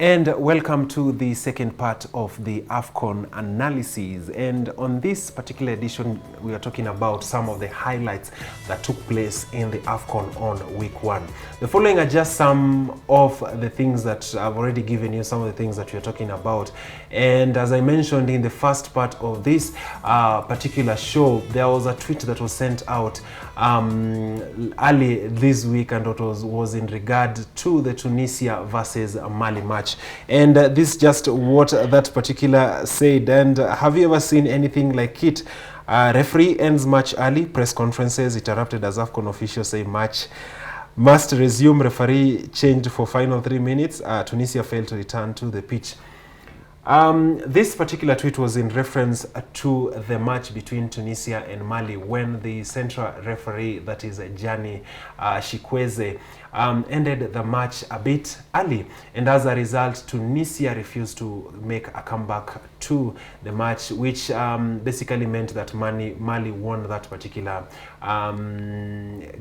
And welcome to the second part of the AFCON analysis. And on this particular edition, we are talking about some of the highlights that took place in the AFCON on week 1. The following are just some of the things that I've already given you, some of the things that we are talking about. And as I mentioned in the first part of this particular show, there was a tweet that was sent out early this week, and it was in regard to the Tunisia versus Mali match. And this is just what that particular said. And have you ever seen anything like it? Referee ends match early, press conferences interrupted as AFCON officials say match must resume, referee changed for final 3 minutes, Tunisia failed to return to the pitch. This particular tweet was in reference to the match between Tunisia and Mali when the central referee, that is Gianni Chikweze, ended the match a bit early, and as a result Tunisia refused to make a comeback to the match, which basically meant that Mali won that particular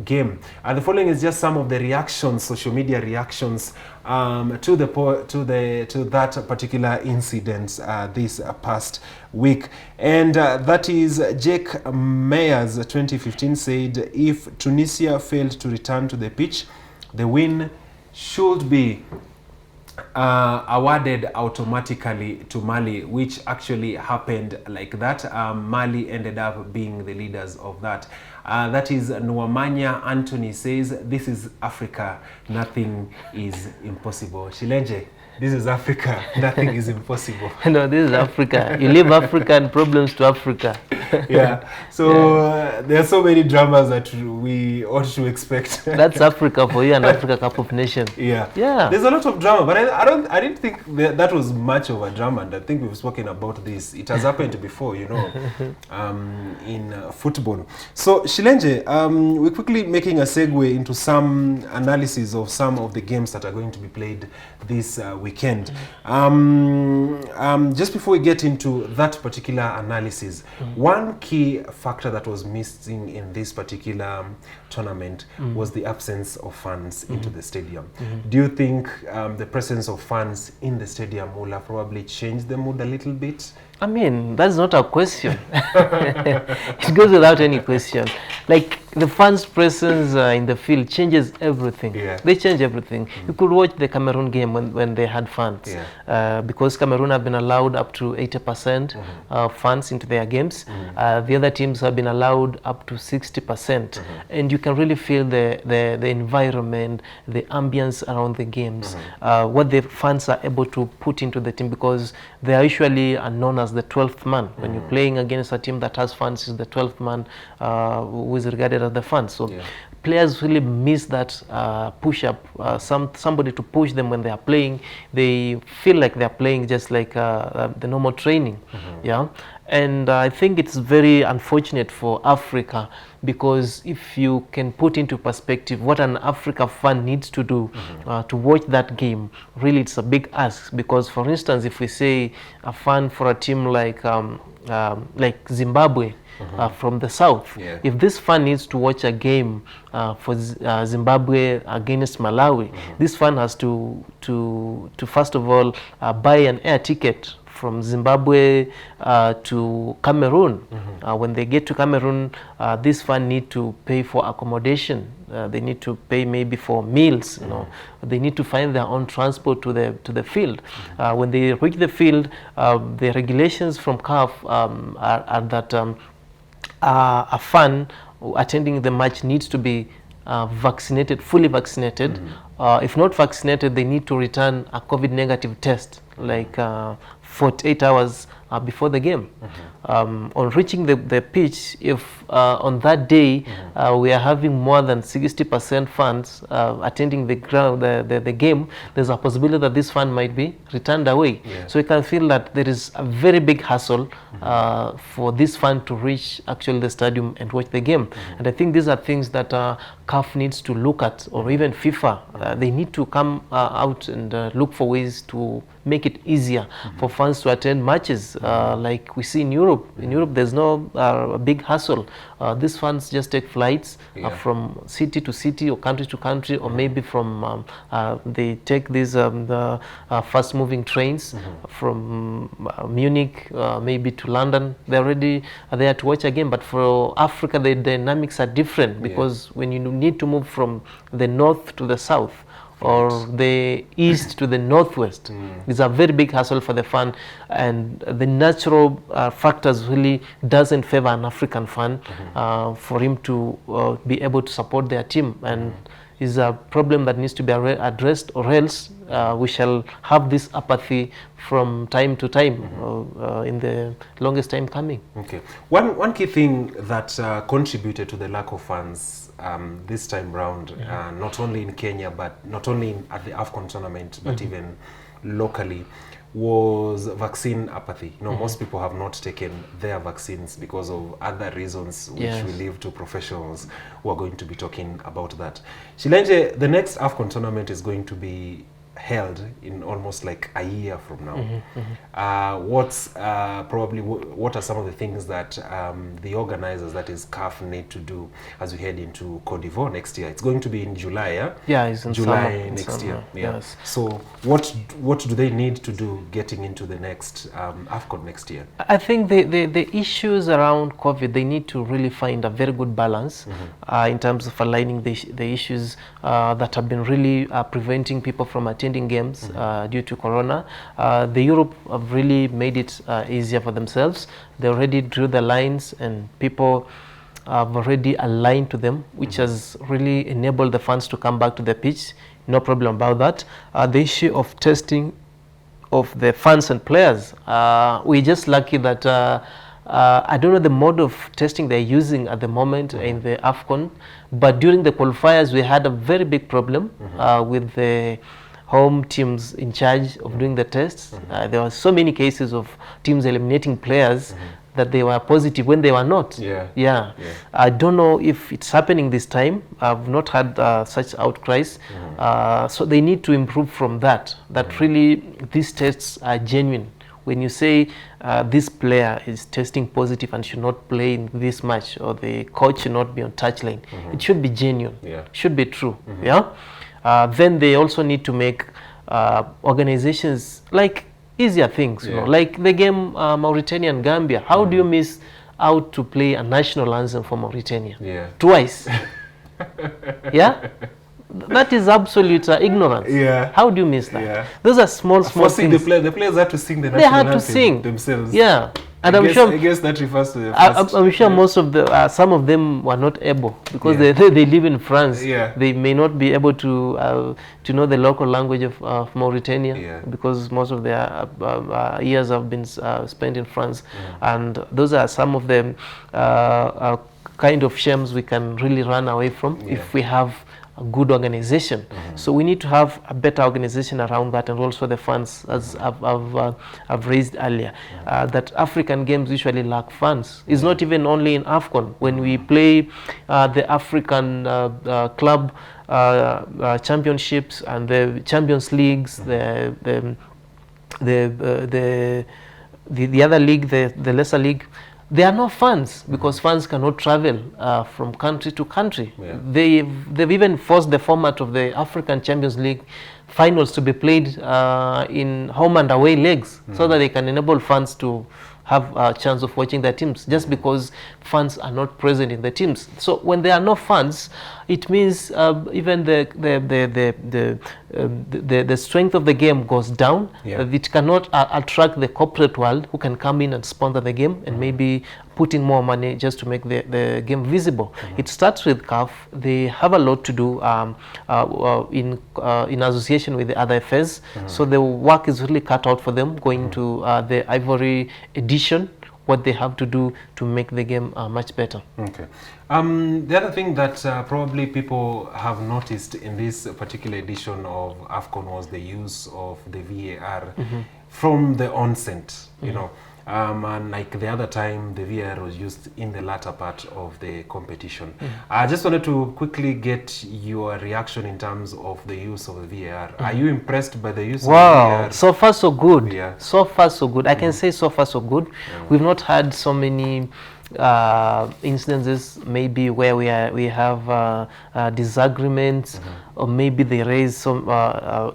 game. The following is just some of the reactions, social media reactions to that particular incident this past week. And that is Jake Meyers 2015 said, if Tunisia failed to return to the pitch, the win should be awarded automatically to Mali, which actually happened like that. Mali ended up being the leaders of that. That is Nwamanya Anthony says, this is Africa, nothing is impossible. Shilenje, this is Africa, nothing is impossible. No, this is Africa. You leave Africa and problems to Africa. Yeah, so there are so many dramas that we ought to expect. That's Africa for you, and Africa Cup of Nations. Yeah, there's a lot of drama, but I didn't think that was much of a drama, and I think we've spoken about this. It has happened before, you know, in football. So Shilenje, we're quickly making a segue into some analysis of some of the games that are going to be played this weekend. Just before we get into that particular analysis, one key factor that was missing in this particular tournament was the absence of fans into the stadium. Do you think the presence of fans in the stadium will have probably changed the mood a little bit? I mean, that's not a question. It goes without any question. Like, the fans' presence in the field changes everything. Yeah. They change everything. You could watch the Cameroon game when they had fans. Yeah. Because Cameroon have been allowed up to 80% fans into their games. The other teams have been allowed up to 60%. And you can really feel the environment, the ambience around the games, what the fans are able to put into the team, because they are usually known as the 12th man. When you're playing against a team that has fans, is the 12th man who is regarded as the fans. So players really miss that push-up, somebody to push them when they are playing. They feel like they're playing just like the normal training. Yeah. And I think it's very unfortunate for Africa, because if you can put into perspective what an Africa fan needs to do to watch that game, really it's a big ask. Because, for instance, if we say a fan for a team like Zimbabwe, from the south, if this fan needs to watch a game for Zimbabwe against Malawi, this fan has to first of all buy an air ticket from Zimbabwe to Cameroon. When they get to Cameroon, this fan need to pay for accommodation. They need to pay maybe for meals. You know, they need to find their own transport to the field. When they reach the field, the regulations from CAF are that a fan attending the match needs to be vaccinated, fully vaccinated. If not vaccinated, they need to return a COVID negative test, like 48 hours before the game. On reaching the pitch, if on that day we are having more than 60% fans attending the game, there's a possibility that this fan might be returned away. So you can feel that there is a very big hassle for this fan to reach actually the stadium and watch the game. And I think these are things that CAF needs to look at, or even FIFA. They need to come out and look for ways to make it easier for fans to attend matches like we see in Europe. In Europe, there's no big hassle. These funds just take flights from city to city or country to country, or maybe from they take these the fast-moving trains from Munich, maybe to London. They're already there to watch a game. But for Africa, the dynamics are different, because when you need to move from the north to the south, or the east to the northwest, it's a very big hassle for the fan, and the natural factors really doesn't favor an African fan for him to be able to support their team, and is a problem that needs to be addressed, or else we shall have this apathy from time to time in the longest time coming. Okay. One key thing that contributed to the lack of fans this time round, not only in Kenya, but not only at the AFCON tournament, but even locally, was vaccine apathy. You know, most people have not taken their vaccines because of other reasons, which we leave to professionals who are going to be talking about that. Shilenje, the next AFCON tournament is going to be held in almost like a year from now. What are some of the things that the organizers, that is CAF, need to do as we head into Cote d'Ivoire next year? It's going to be in July, yeah? Yeah, it's in July next year. Yeah. Yes. So what do they need to do getting into the next AFCON next year? I think the issues around COVID, they need to really find a very good balance in terms of aligning the issues that have been really preventing people from attending games due to Corona. The Europe have really made it easier for themselves. They already drew the lines, and people have already aligned to them, which has really enabled the fans to come back to the pitch. No problem about that. The issue of testing of the fans and players, we're just lucky that I don't know the mode of testing they're using at the moment in the AFCON, but during the qualifiers we had a very big problem with the home teams in charge of doing the tests. There were so many cases of teams eliminating players that they were positive when they were not. I don't know if it's happening this time. I've not had such outcries. So they need to improve from that. That really these tests are genuine. When you say this player is testing positive and should not play in this match, or the coach should not be on touchline, it should be genuine. Should be true. Then they also need to make organizations like easier things, you know, like the game Mauritania and Gambia. How do you miss out to play a national anthem for Mauritania twice? That is absolute ignorance. How do you miss that? Those are small forcing things. The players had to sing the national anthem themselves. And I guess that refers to the first. I'm sure most of the some of them were not able, because they live in France. They may not be able to know the local language of Mauritania, because most of their years have been spent in France. And those are some of the kind of shames we can really run away from if we have a good organization. So we need to have a better organization around that, and also the funds, as I've raised earlier, that African games usually lack funds. It's not even only in AFCON. When we play the African club championships and the Champions Leagues, the other league, the lesser league, there are no funds, because funds cannot travel from country to country. They've even forced the format of the African Champions League finals to be played in home and away legs, so that they can enable fans to have a chance of watching their teams, just because funds are not present in the teams. So when there are no funds, it means even the strength of the game goes down. It cannot attract the corporate world, who can come in and sponsor the game and maybe put in more money just to make the game visible. It starts with CAF. They have a lot to do in association with the other FAs. So the work is really cut out for them, going to the Ivory edition, what they have to do to make the game much better. Okay. The other thing that probably people have noticed in this particular edition of AFCON was the use of the VAR from the onset. You know, and like the other time, the VAR was used in the latter part of the competition. I just wanted to quickly get your reaction in terms of the use of the VAR. Are you impressed by the use of the VAR? So far so good. Yeah. So far so good. I can say so far so good. We've not had so many instances maybe where we have disagreements, or maybe they raise some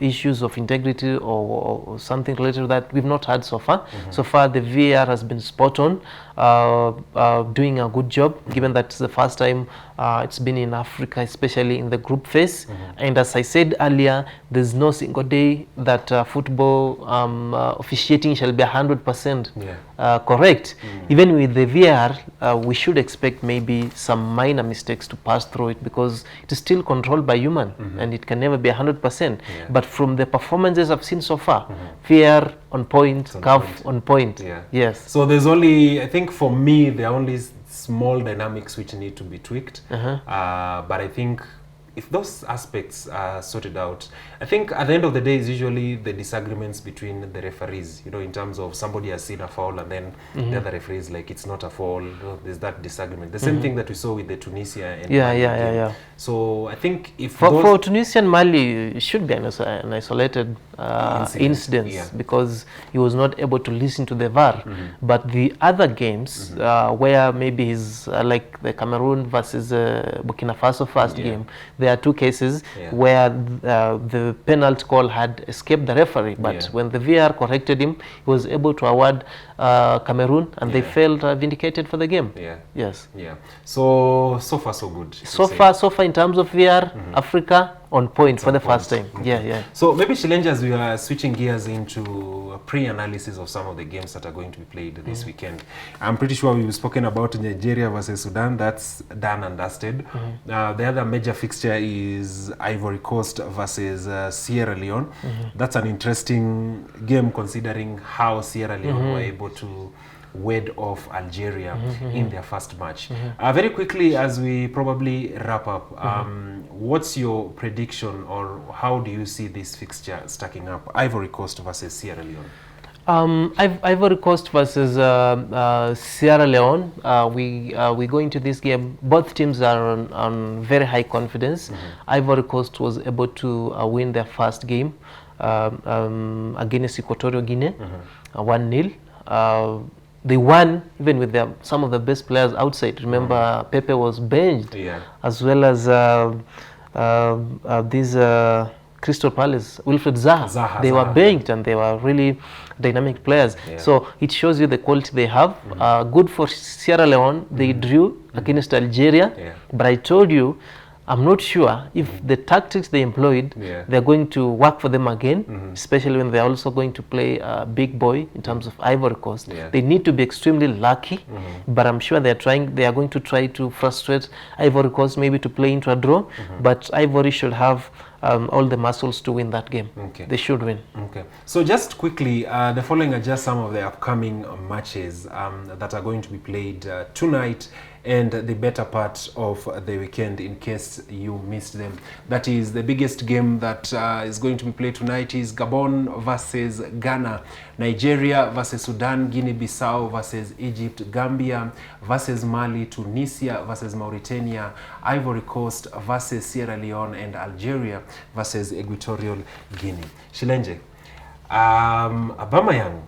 issues of integrity or something related to that. We've not had so far. So far the VAR has been spot on, doing a good job, given that it's the first time it's been in Africa, especially in the group phase. And as I said earlier, there's no single day that football officiating shall be 100% correct. Even with the VAR, we should expect maybe some minor mistakes to pass through it, because it is still controlled by human, and it can never be 100%. But from the performances I've seen so far, VAR on point, CAF on point. Yes. So there's only, I think for me, there are only small dynamics which need to be tweaked. But I think if those aspects are sorted out, I think at the end of the day is usually the disagreements between the referees, you know, in terms of somebody has seen a foul and then the other referee is like, it's not a foul. You know, there's that disagreement. The same thing that we saw with the Tunisia and Mali game. So I think if for Tunisia and Mali, it should be an isolated incident, because he was not able to listen to the VAR. But the other games where maybe he's like the Cameroon versus Burkina Faso first game, there are two cases where the penalty call had escaped the referee, but when the VAR corrected him, he was able to award Cameroon, and they felt vindicated for the game. Yes. So far so good. So far in terms of VAR, Africa on point for the first time. So maybe Shilenja, as we are switching gears into a pre-analysis of some of the games that are going to be played this weekend. I'm pretty sure we've spoken about Nigeria versus Sudan. That's done and dusted. The other major fixture is Ivory Coast versus Sierra Leone. That's an interesting game, considering how Sierra Leone were able to ward off Algeria in their first match. Very quickly, as we probably wrap up, what's your prediction, or how do you see this fixture stacking up? Ivory Coast versus Sierra Leone. Ivory Coast versus Sierra Leone. We go into this game. Both teams are on very high confidence. Ivory Coast was able to win their first game against Equatorial Guinea, 1-0. They won even with some of the best players outside. Remember, Pepe was benched, as well as these Crystal Palace, Wilfred Zaha. They were benched, and they were really dynamic players. So it shows you the quality they have. Good for Sierra Leone. They drew against Algeria, but I told you, I'm not sure if the tactics they employed, they're going to work for them again, especially when they're also going to play a big boy in terms of Ivory Coast. They need to be extremely lucky, but I'm sure they are going to try to frustrate Ivory Coast, maybe to play into a draw, but Ivory should have all the muscles to win that game. They should win. So just quickly, the following are just some of the upcoming matches that are going to be played tonight and the better part of the weekend, in case you missed them. That is, the biggest game that is going to be played tonight is Gabon versus Ghana, Nigeria versus Sudan, Guinea-Bissau versus Egypt, Gambia versus Mali, Tunisia versus Mauritania, Ivory Coast versus Sierra Leone, and Algeria versus Equatorial Guinea. Shilenje, Aubameyang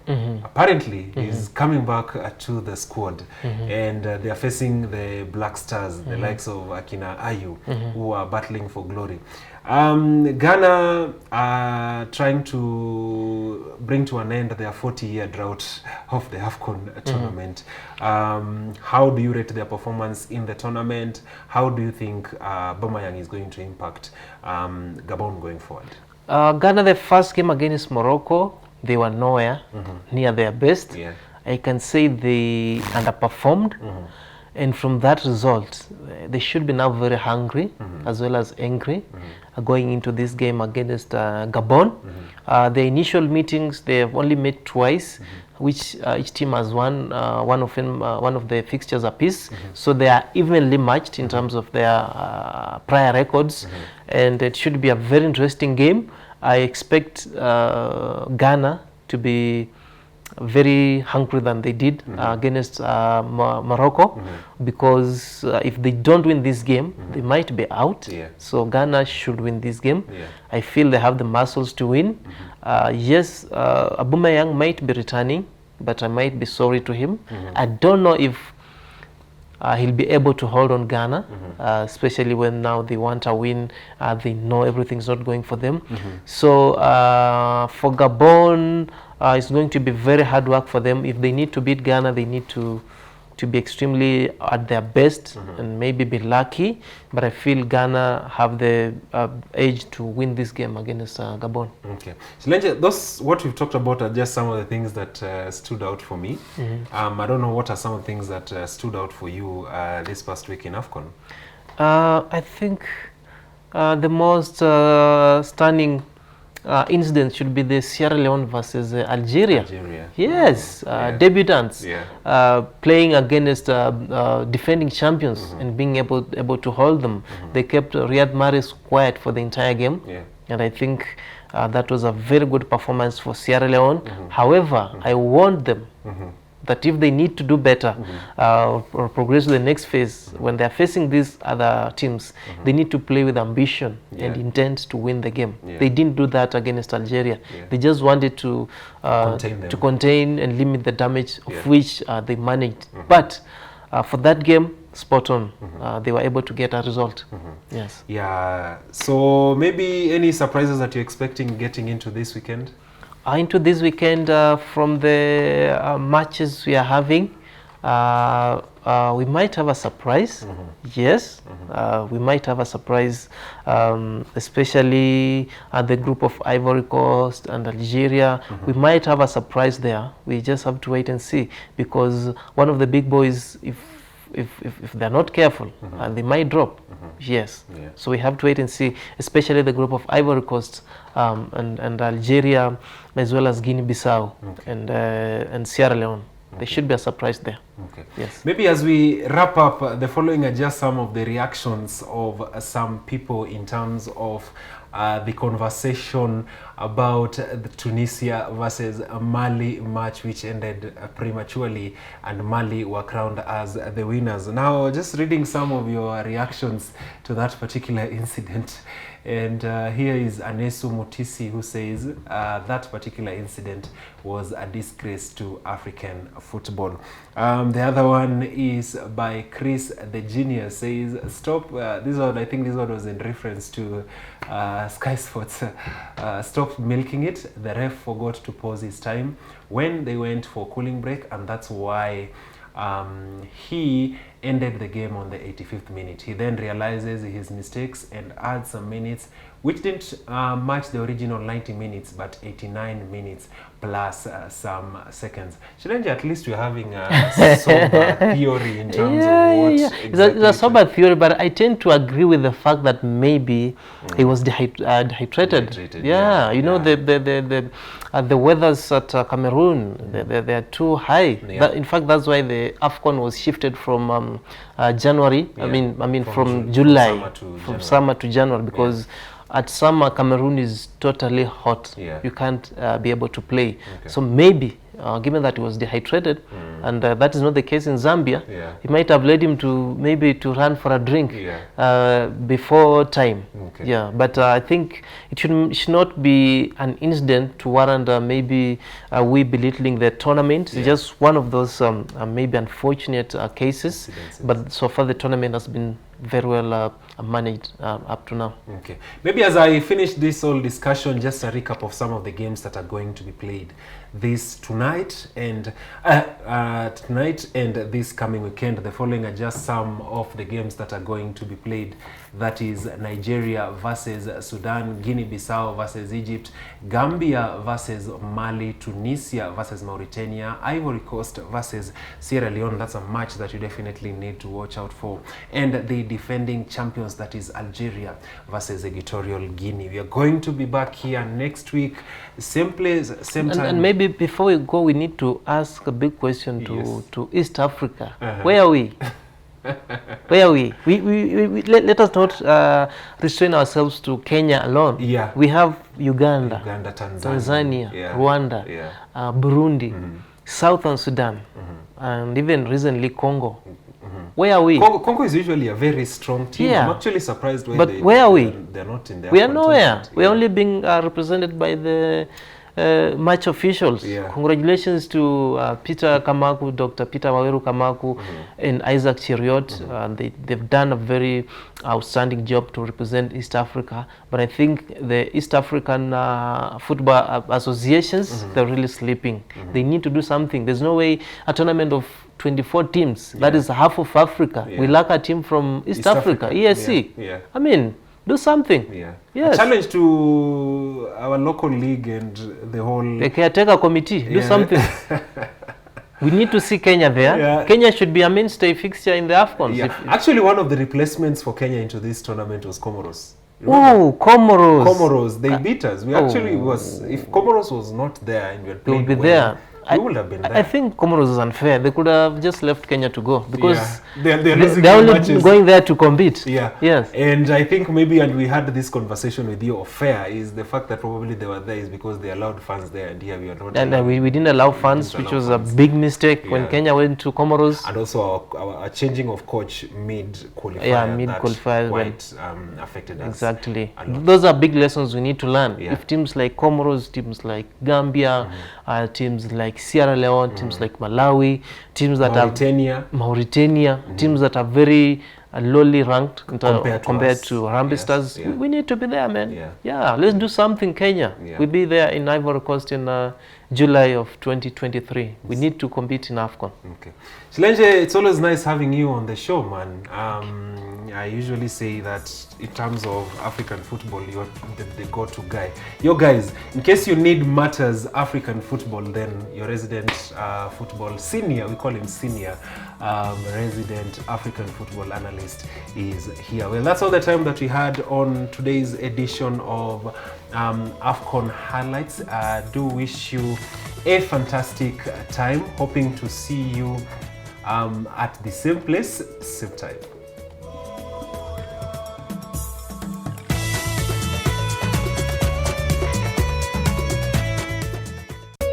apparently is coming back to the squad, and they are facing the Black Stars, the likes of Akina Ayu, who are battling for glory. Ghana are trying to bring to an end their 40-year drought of the AFCON tournament. How do you rate their performance in the tournament? How do you think Aubameyang is going to impact Gabon going forward? Ghana, the first game against Morocco, they were nowhere near their best. I can say they underperformed. And from that result, they should be now very hungry as well as angry going into this game against Gabon. The initial meetings, they have only met twice, which each team has won one of the fixtures apiece. So they are evenly matched in terms of their prior records, and it should be a very interesting game. I expect Ghana to be very hungry than they did against Morocco, because if they don't win this game, they might be out. So Ghana should win this game. I feel they have the muscles to win. Yes, Aubameyang might be returning, but I might be sorry to him. I don't know if he'll be able to hold on Ghana, especially when now they want a win. They know everything's not going for them. So for Gabon, it's going to be very hard work for them. If they need to beat Ghana, they need to be extremely at their best and maybe be lucky. But I feel Ghana have the edge to win this game against Gabon. Okay. So Lenje, those what we've talked about are just some of the things that stood out for me. I don't know what are some of the things that stood out for you this past week in AFCON. I think the most stunning incident should be the Sierra Leone versus Algeria. Yes, debutants playing against defending champions and being able to hold them. They kept Riyad Mahrez quiet for the entire game, and I think that was a very good performance for Sierra Leone. However, I warned them that if they need to do better or progress to the next phase, when they are facing these other teams, they need to play with ambition and intent to win the game. They didn't do that against Algeria. They just wanted to contain and limit the damage, of which they managed. But for that game, spot on. They were able to get a result. Yes. Yeah. So maybe any surprises that you're expecting getting into this weekend? Into this weekend, from the matches we are having, we might have a surprise. Yes, we might have a surprise, especially at the group of Ivory Coast and Algeria. We might have a surprise there. We just have to wait and see, because one of the big boys, if they're not careful, they might drop. Yes. So we have to wait and see, especially the group of Ivory Coast and Algeria, as well as Guinea-Bissau and Sierra Leone. There should be a surprise there. Yes. Maybe as we wrap up, the following are just some of the reactions of some people in terms of the conversation about the Tunisia versus Mali match, which ended prematurely, and Mali were crowned as the winners. Now, just reading some of your reactions to that particular incident. And here is Anesu Mutisi, who says that particular incident was a disgrace to African football. The other one is by Chris the Genius, says, stop, this one, I think this one was in reference to Sky Sports, stop milking it. The ref forgot to pause his time when they went for cooling break, and that's why he ended the game on the 85th minute. He then realizes his mistakes and adds some minutes, which didn't match the original 90 minutes, but 89 minutes plus some seconds. Challenge, at least you're having a sober theory in terms of what exactly it's a sober theory, but I tend to agree with the fact that maybe he was dehydrated. You know, the weathers at Cameroon, they are too high. In fact, that's why the AFCON was shifted from January. I mean from July, from summer to January, because at summer Cameroon is totally hot. You can't be able to play. So maybe given that he was dehydrated, and that is not the case in Zambia, it might have led him to maybe to run for a drink before time. But I think it should not be an incident to warrant maybe we belittling the tournament. It's just one of those maybe unfortunate cases, but so far the tournament has been very well managed up to now. Maybe as I finish this whole discussion, just a recap of some of the games that are going to be played tonight and this coming weekend. The following are just some of the games that are going to be played. That is Nigeria versus Sudan, Guinea-Bissau versus Egypt, Gambia versus Mali, Tunisia versus Mauritania, Ivory Coast versus Sierra Leone. That's a match that you definitely need to watch out for. And the defending champions, that is Algeria versus Equatorial Guinea. We are going to be back here next week, same place, same time. And maybe before we go, we need to ask a big question to East Africa. Where are we? Where are we? Let us not restrain ourselves to Kenya alone. Yeah. We have Uganda, Tanzania, Rwanda, Burundi, Southern Sudan, and even recently Congo. Where are we? Congo is usually a very strong team. I'm actually surprised where are we? They're not in there. We are nowhere. We're only being represented by the match officials. Congratulations to Peter Kamaku, Dr. Peter Waweru Kamaku, and Isaac Cheriot. They've done a very outstanding job to represent East Africa. But I think the East African football associations, they're really sleeping. They need to do something. There's no way a tournament of 24 teams, that is half of Africa. We lack a team from East Africa, ESC. I mean, do something. Yes. A challenge to our local league and the whole... The caretaker committee, do something. We need to see Kenya there. Kenya should be a mainstay fixture in the AFCON. Actually, one of the replacements for Kenya into this tournament was Comoros. Oh, Comoros. Comoros, they beat us. We actually was... If Comoros was not there and we had played, they would be there. We would have been there. I think Comoros is unfair. They could have just left Kenya to go because they're only matches. Going there to compete. Yes. And I think maybe, and we had this conversation with you of fair, is the fact that probably they were there is because they allowed fans there, and here we are not. And we didn't allow fans, which was a big mistake when Kenya went to Comoros. And also our changing of coach mid-qualifier. Mid-qualifier quite affected us. Exactly. Those are big lessons we need to learn. If teams like Comoros, teams like Gambia, teams like Sierra Leone, teams like Malawi, teams that Mauritania, teams that are very lowly ranked compared to Harambee Stars. We need to be there, man. Let's do something, Kenya. We'll be there in Ivory Coast in July of 2023. We need to compete in AFCON. Okay. Shilenje, it's always nice having you on the show, man. I usually say that in terms of African football, you're the go-to guy. Yo guys, in case you need matters African football, then your resident football senior, we call him senior, resident African football analyst is here. Well, that's all the time that we had on today's edition of AFCON Highlights. Do wish you a fantastic time. Hoping to see you at the same place, same time.